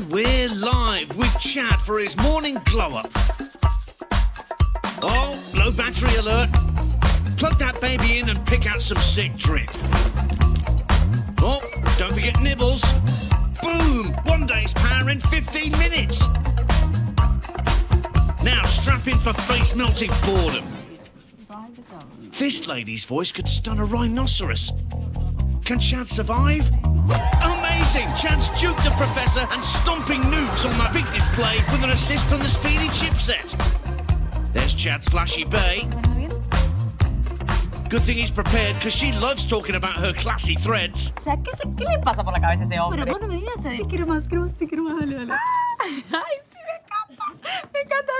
And we're live with Chad for his morning glow-up. Oh, low battery alert. Plug that baby in and pick out some sick drip. Oh, don't forget nibbles. Boom! 1 day's power in 15 minutes. Now strap in for face-melting boredom. This lady's voice could stun a rhinoceros. Can Chad survive? Amazing! Chad's juked the professor and stomping noobs on that big display with an assist from the speedy chipset. There's Chad's flashy bay. Good thing he's prepared, because she loves talking about her classy threads. ¿Qué le pasa por la cabeza a ese hombre? Pero vos no me digas eso. Sí, quiero más, dale, dale. Ay, sí, me encanta.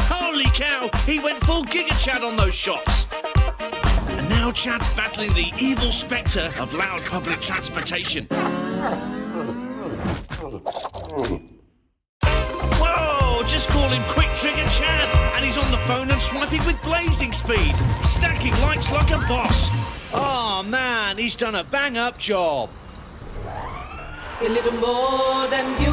Holy cow! He went full Giga Chad on those shots. And now Chad's battling the evil spectre of loud public transportation. Whoa! Just call him Quick Trigger Chad, and he's on the phone and swiping with blazing speed, stacking likes like a boss. Oh man, he's done a bang-up job. A little more than you